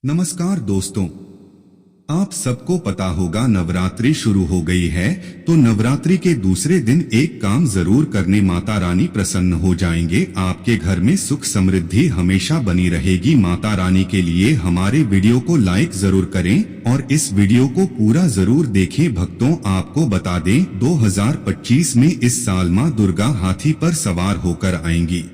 नमस्कार दोस्तों, आप सबको पता होगा नवरात्रि शुरू हो गई है। तो नवरात्रि के दूसरे दिन एक काम जरूर करने माता रानी प्रसन्न हो जाएंगे। आपके घर में सुख समृद्धि हमेशा बनी रहेगी। माता रानी के लिए हमारे वीडियो को लाइक जरूर करें और इस वीडियो को पूरा जरूर देखें। भक्तों, आपको बता दें 2025 में इस साल मां दुर्गा हाथी पर सवार होकर आएंगी।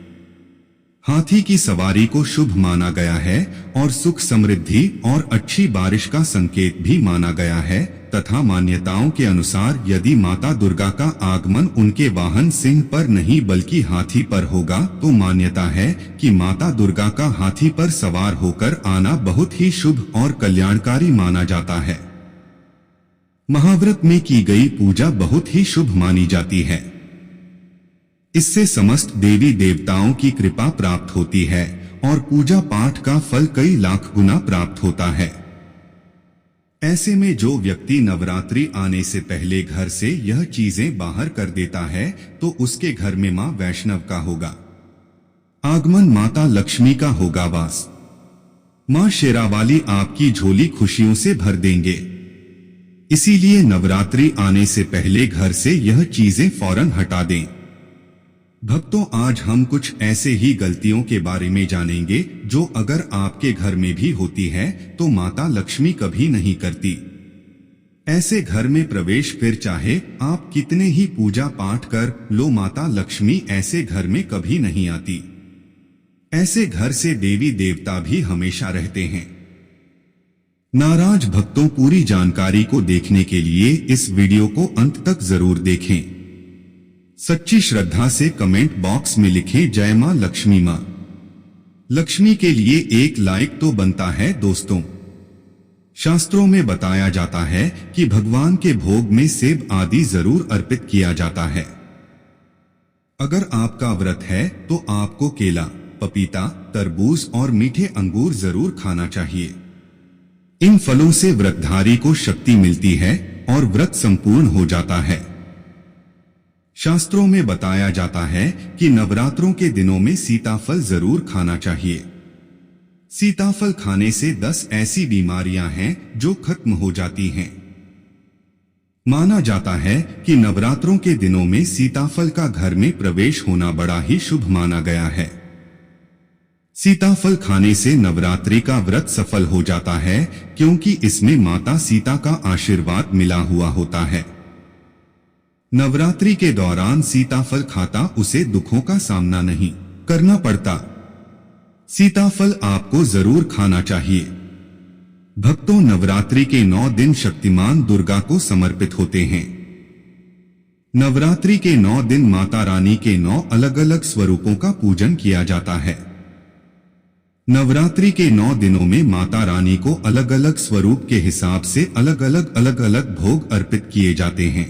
हाथी की सवारी को शुभ माना गया है और सुख समृद्धि और अच्छी बारिश का संकेत भी माना गया है तथा मान्यताओं के अनुसार यदि माता दुर्गा का आगमन उनके वाहन सिंह पर नहीं बल्कि हाथी पर होगा तो मान्यता है कि माता दुर्गा का हाथी पर सवार होकर आना बहुत ही शुभ और कल्याणकारी माना जाता है। महाव्रत में की गई पूजा बहुत ही शुभ मानी जाती है। इससे समस्त देवी देवताओं की कृपा प्राप्त होती है और पूजा पाठ का फल कई लाख गुना प्राप्त होता है। ऐसे में जो व्यक्ति नवरात्रि आने से पहले घर से यह चीजें बाहर कर देता है तो उसके घर में मां वैष्णव का होगा आगमन, माता लक्ष्मी का होगा वास। मां शेरावाली आपकी झोली खुशियों से भर देंगे। इसीलिए नवरात्रि आने से पहले घर से यह चीजें फौरन हटा दें। भक्तों, आज हम कुछ ऐसे ही गलतियों के बारे में जानेंगे जो अगर आपके घर में भी होती है तो माता लक्ष्मी कभी नहीं करती। ऐसे घर में प्रवेश फिर चाहे आप कितने ही पूजा पाठ कर लो, माता लक्ष्मी ऐसे घर में कभी नहीं आती। ऐसे घर से देवी देवता भी हमेशा रहते हैं। नाराज भक्तों, पूरी जानकारी को देखने के लिए इस वीडियो को अंत तक जरूर देखें। सच्ची श्रद्धा से कमेंट बॉक्स में लिखें जय मां लक्ष्मी। मां लक्ष्मी के लिए एक लाइक तो बनता है। दोस्तों, शास्त्रों में बताया जाता है कि भगवान के भोग में सेब आदि जरूर अर्पित किया जाता है। अगर आपका व्रत है तो आपको केला, पपीता, तरबूज और मीठे अंगूर जरूर खाना चाहिए। इन फलों से व्रतधारी को शक्ति मिलती है और व्रत संपूर्ण हो जाता है। शास्त्रों में बताया जाता है कि नवरात्रों के दिनों में सीताफल जरूर खाना चाहिए। सीताफल खाने से 10 ऐसी बीमारियां हैं जो खत्म हो जाती हैं। माना जाता है कि नवरात्रों के दिनों में सीताफल का घर में प्रवेश होना बड़ा ही शुभ माना गया है। सीताफल खाने से नवरात्रि का व्रत सफल हो जाता है क्योंकि इसमें माता सीता का आशीर्वाद मिला हुआ होता है। नवरात्रि के दौरान सीताफल खाता उसे दुखों का सामना नहीं करना पड़ता। सीताफल आपको जरूर खाना चाहिए। भक्तों, नवरात्रि के 9 दिन शक्तिमान दुर्गा को समर्पित होते हैं। नवरात्रि के 9 दिन माता रानी के 9 अलग अलग स्वरूपों का पूजन किया जाता है। नवरात्रि के 9 दिनों में माता रानी को अलग अलग स्वरूप के हिसाब से अलग अलग भोग अर्पित किए जाते हैं।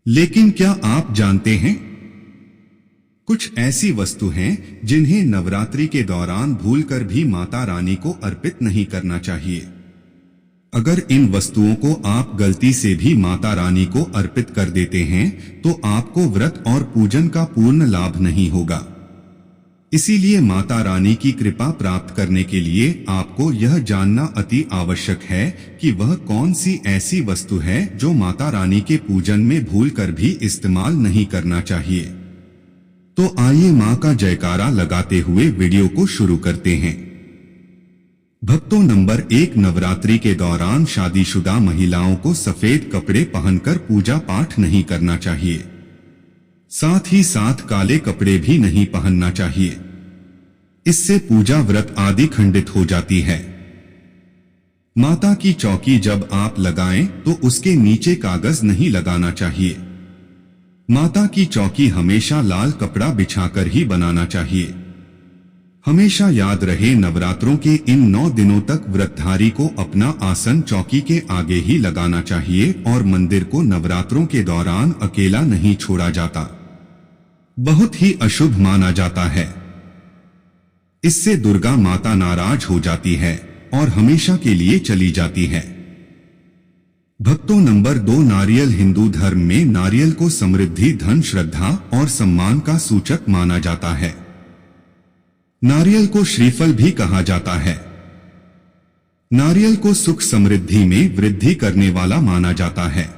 लेकिन क्या आप जानते हैं, कुछ ऐसी वस्तु हैं जिन्हें नवरात्रि के दौरान भूलकर भी माता रानी को अर्पित नहीं करना चाहिए। अगर इन वस्तुओं को आप गलती से भी माता रानी को अर्पित कर देते हैं तो आपको व्रत और पूजन का पूर्ण लाभ नहीं होगा। इसीलिए माता रानी की कृपा प्राप्त करने के लिए आपको यह जानना अति आवश्यक है कि वह कौन सी ऐसी वस्तु है जो माता रानी के पूजन में भूलकर भी इस्तेमाल नहीं करना चाहिए। तो आइए मां का जयकारा लगाते हुए वीडियो को शुरू करते हैं। भक्तों, नंबर 1, नवरात्रि के दौरान शादीशुदा महिलाओं को सफेद कपड़े पहनकर पूजा पाठ नहीं करना चाहिए। साथ ही साथ काले कपड़े भी नहीं पहनना चाहिए। इससे पूजा व्रत आदि खंडित हो जाती है। माता की चौकी जब आप लगाएं तो उसके नीचे कागज नहीं लगाना चाहिए। माता की चौकी हमेशा लाल कपड़ा बिछाकर ही बनाना चाहिए। हमेशा याद रहे, नवरात्रों के इन 9 दिनों तक व्रतधारी को अपना आसन चौकी के आगे ही लगाना चाहिए और मंदिर को नवरात्रों के दौरान अकेला नहीं छोड़ा जाता। बहुत ही अशुभ माना जाता है। इससे दुर्गा माता नाराज हो जाती है और हमेशा के लिए चली जाती है। भक्तों, नंबर 2, नारियल। हिंदू धर्म में नारियल को समृद्धि, धन, श्रद्धा और सम्मान का सूचक माना जाता है। नारियल को श्रीफल भी कहा जाता है। नारियल को सुख समृद्धि में वृद्धि करने वाला माना जाता है।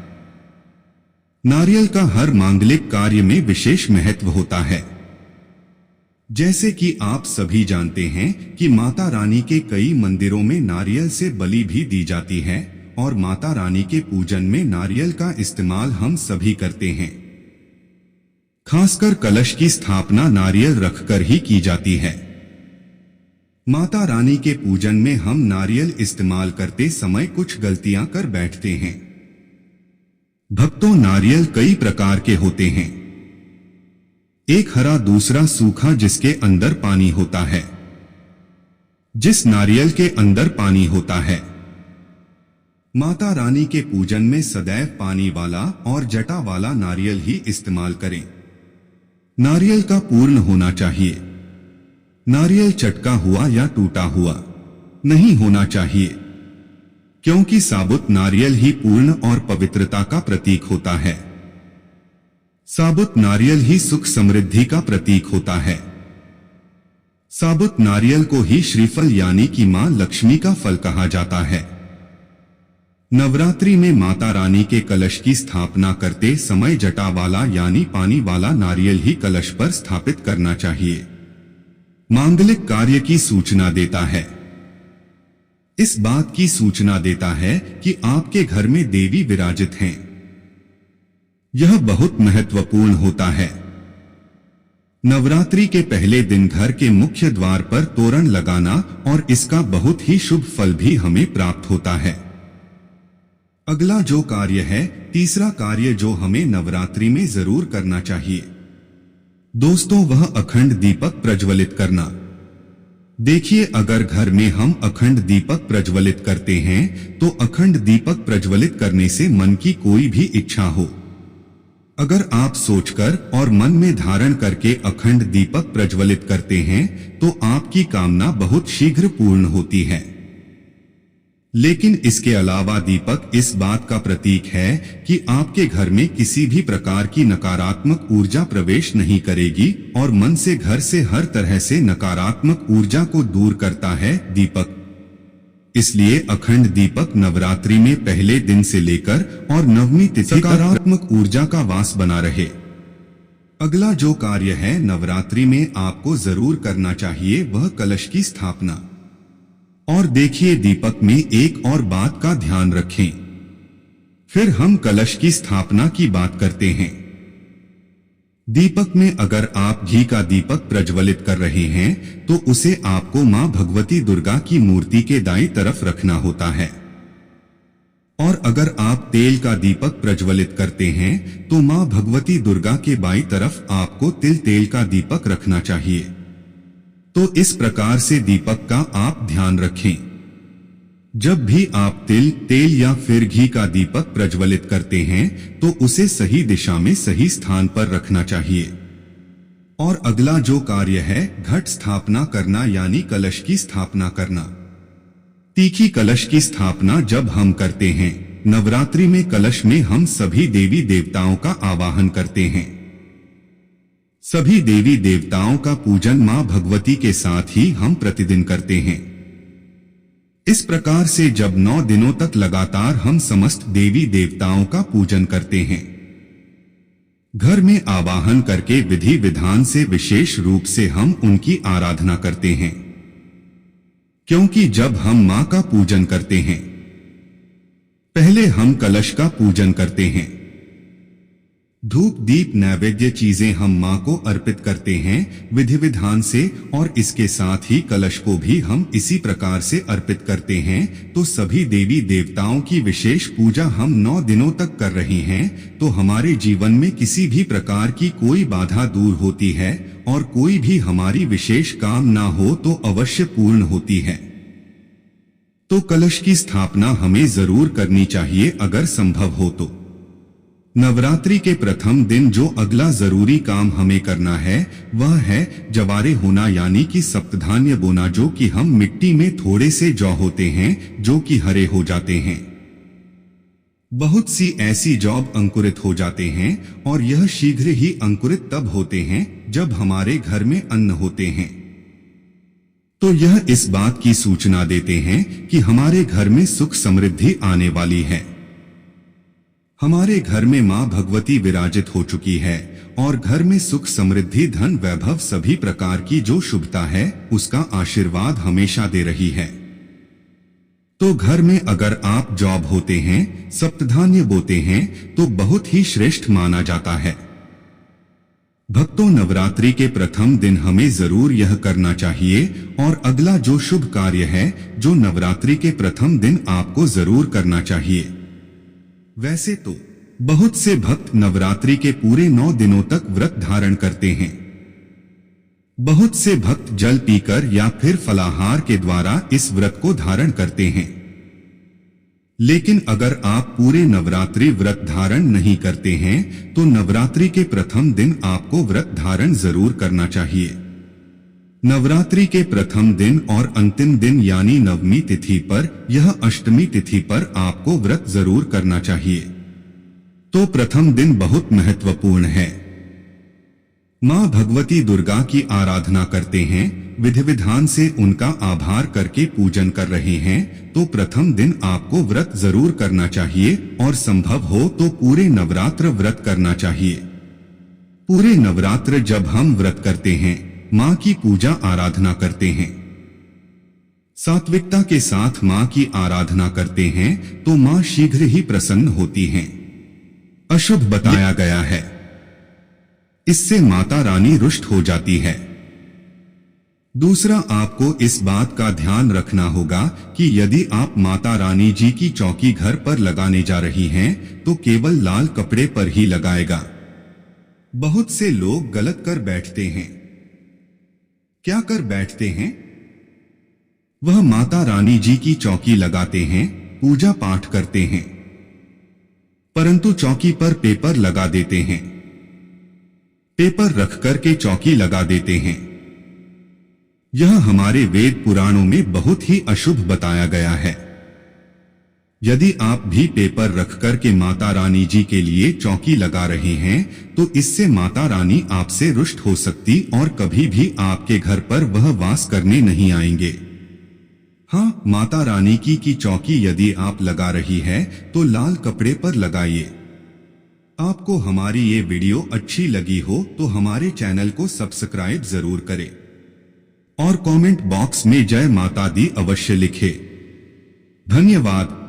नारियल का हर मांगलिक कार्य में विशेष महत्व होता है। जैसे कि आप सभी जानते हैं कि माता रानी के कई मंदिरों में नारियल से बलि भी दी जाती है और माता रानी के पूजन में नारियल का इस्तेमाल हम सभी करते हैं। खासकर कलश की स्थापना नारियल रखकर ही की जाती है। माता रानी के पूजन में हम नारियल इस्तेमाल करते समय कुछ गलतियां कर बैठते हैं। भक्तों, नारियल कई प्रकार के होते हैं। एक हरा, दूसरा सूखा जिसके अंदर पानी होता है। जिस नारियल के अंदर पानी होता है, माता रानी के पूजन में सदैव पानी वाला और जटा वाला नारियल ही इस्तेमाल करें। नारियल का पूर्ण होना चाहिए। नारियल चटका हुआ या टूटा हुआ नहीं होना चाहिए, क्योंकि साबुत नारियल ही पूर्ण और पवित्रता का प्रतीक होता है। साबुत नारियल ही सुख समृद्धि का प्रतीक होता है। साबुत नारियल को ही श्रीफल यानी कि मां लक्ष्मी का फल कहा जाता है। नवरात्रि में माता रानी के कलश की स्थापना करते समय जटा वाला यानी पानी वाला नारियल ही कलश पर स्थापित करना चाहिए। मांगलिक कार्य की सूचना देता है। इस बात की सूचना देता है कि आपके घर में देवी विराजित हैं। यह बहुत महत्वपूर्ण होता है। नवरात्रि के पहले दिन घर के मुख्य द्वार पर तोरण लगाना और इसका बहुत ही शुभ फल भी हमें प्राप्त होता है। अगला जो कार्य है, तीसरा कार्य जो हमें नवरात्रि में जरूर करना चाहिए दोस्तों, वह अखंड दीपक प्रज्वलित करना। देखिए, अगर घर में हम अखंड दीपक प्रज्वलित करते हैं तो अखंड दीपक प्रज्वलित करने से मन की कोई भी इच्छा हो, अगर आप सोचकर और मन में धारण करके अखंड दीपक प्रज्वलित करते हैं तो आपकी कामना बहुत शीघ्र पूर्ण होती है। लेकिन इसके अलावा दीपक इस बात का प्रतीक है कि आपके घर में किसी भी प्रकार की नकारात्मक ऊर्जा प्रवेश नहीं करेगी और मन से घर से हर तरह से नकारात्मक ऊर्जा को दूर करता है दीपक। इसलिए अखंड दीपक नवरात्रि में पहले दिन से लेकर और नवमी तिथि सकारात्मक ऊर्जा का वास बना रहे। अगला जो कार्य है नवरात्रि में आपको जरूर करना चाहिए, वह कलश की स्थापना। और देखिए, दीपक में एक और बात का ध्यान रखें। फिर हम कलश की स्थापना की बात करते हैं। दीपक में अगर आप घी का दीपक प्रज्वलित कर रहे हैं तो उसे आपको मां भगवती दुर्गा की मूर्ति के दाईं तरफ रखना होता है। और अगर आप तेल का दीपक प्रज्वलित करते हैं तो मां भगवती दुर्गा के बाईं तरफ आपको तिल तेल का दीपक रखना चाहिए। तो इस प्रकार से दीपक का आप ध्यान रखें। जब भी आप तिल, तेल या फिर घी का दीपक प्रज्वलित करते हैं तो उसे सही दिशा में सही स्थान पर रखना चाहिए। और अगला जो कार्य है, घट स्थापना करना यानी कलश की स्थापना करना। तीखी कलश की स्थापना जब हम करते हैं, नवरात्रि में कलश में हम सभी देवी देवताओं का आवाहन करते हैं। सभी देवी देवताओं का पूजन मां भगवती के साथ ही हम प्रतिदिन करते हैं। इस प्रकार से जब 9 दिनों तक लगातार हम समस्त देवी देवताओं का पूजन करते हैं, घर में आवाहन करके विधि विधान से विशेष रूप से हम उनकी आराधना करते हैं। क्योंकि जब हम मां का पूजन करते हैं, पहले हम कलश का पूजन करते हैं। धूप दीप नैवेद्य चीजें हम मां को अर्पित करते हैं विधि विधान से, और इसके साथ ही कलश को भी हम इसी प्रकार से अर्पित करते हैं। तो सभी देवी देवताओं की विशेष पूजा हम 9 दिनों तक कर रहे हैं, तो हमारे जीवन में किसी भी प्रकार की कोई बाधा दूर होती है और कोई भी हमारी विशेष काम ना हो तो अवश्य पूर्ण होती है। तो कलश की स्थापना हमें जरूर करनी चाहिए अगर संभव हो तो। नवरात्रि के प्रथम दिन जो अगला जरूरी काम हमें करना है वह है जवारे होना यानी कि सप्तधान्य बोना, जो कि हम मिट्टी में थोड़े से जौ होते हैं जो कि हरे हो जाते हैं। बहुत सी ऐसी जॉब अंकुरित हो जाते हैं और यह शीघ्र ही अंकुरित तब होते हैं जब हमारे घर में अन्न होते हैं। तो यह इस बात की सूचना देते हैं कि हमारे घर में सुख समृद्धि आने वाली है। हमारे घर में मां भगवती विराजित हो चुकी है और घर में सुख समृद्धि धन वैभव सभी प्रकार की जो शुभता है उसका आशीर्वाद हमेशा दे रही है। तो घर में अगर आप जॉब होते हैं, सप्तधान्य बोते हैं तो बहुत ही श्रेष्ठ माना जाता है। भक्तों, नवरात्रि के प्रथम दिन हमें जरूर यह करना चाहिए और अगला जो शुभ कार्य है जो नवरात्रि के प्रथम दिन आपको जरूर करना चाहिए। वैसे तो बहुत से भक्त नवरात्रि के पूरे 9 दिनों तक व्रत धारण करते हैं। बहुत से भक्त जल पीकर या फिर फलाहार के द्वारा इस व्रत को धारण करते हैं। लेकिन अगर आप पूरे नवरात्रि व्रत धारण नहीं करते हैं तो नवरात्रि के प्रथम दिन आपको व्रत धारण जरूर करना चाहिए। नवरात्रि के प्रथम दिन और अंतिम दिन यानी नवमी तिथि पर यह अष्टमी तिथि पर आपको व्रत जरूर करना चाहिए। तो प्रथम दिन बहुत महत्वपूर्ण है। मां भगवती दुर्गा की आराधना करते हैं, विधि विधान से उनका आभार करके पूजन कर रहे हैं, तो प्रथम दिन आपको व्रत जरूर करना चाहिए और संभव हो तो पूरे नवरात्र व्रत करना चाहिए। पूरे नवरात्र जब हम व्रत करते हैं, मां की पूजा आराधना करते हैं, सात्विकता के साथ मां की आराधना करते हैं तो मां शीघ्र ही प्रसन्न होती हैं। अशुभ बताया गया है, इससे माता रानी रुष्ट हो जाती है। दूसरा, आपको इस बात का ध्यान रखना होगा कि यदि आप माता रानी जी की चौकी घर पर लगाने जा रही हैं तो केवल लाल कपड़े पर ही लगाएगा। बहुत से लोग गलत कर बैठते हैं। क्या कर बैठते हैं? वह माता रानी जी की चौकी लगाते हैं, पूजा पाठ करते हैं, परंतु चौकी पर पेपर लगा देते हैं, पेपर रख कर के चौकी लगा देते हैं। यह हमारे वेद पुराणों में बहुत ही अशुभ बताया गया है। यदि आप भी पेपर रख कर के माता रानी जी के लिए चौकी लगा रहे हैं तो इससे माता रानी आपसे रुष्ट हो सकती और कभी भी आपके घर पर वह वास करने नहीं आएंगे। हाँ, माता रानी की चौकी यदि आप लगा रही है तो लाल कपड़े पर लगाइए। आपको हमारी ये वीडियो अच्छी लगी हो तो हमारे चैनल को सब्सक्राइब जरूर करें और कमेंट बॉक्स में जय माता दी अवश्य लिखें। धन्यवाद।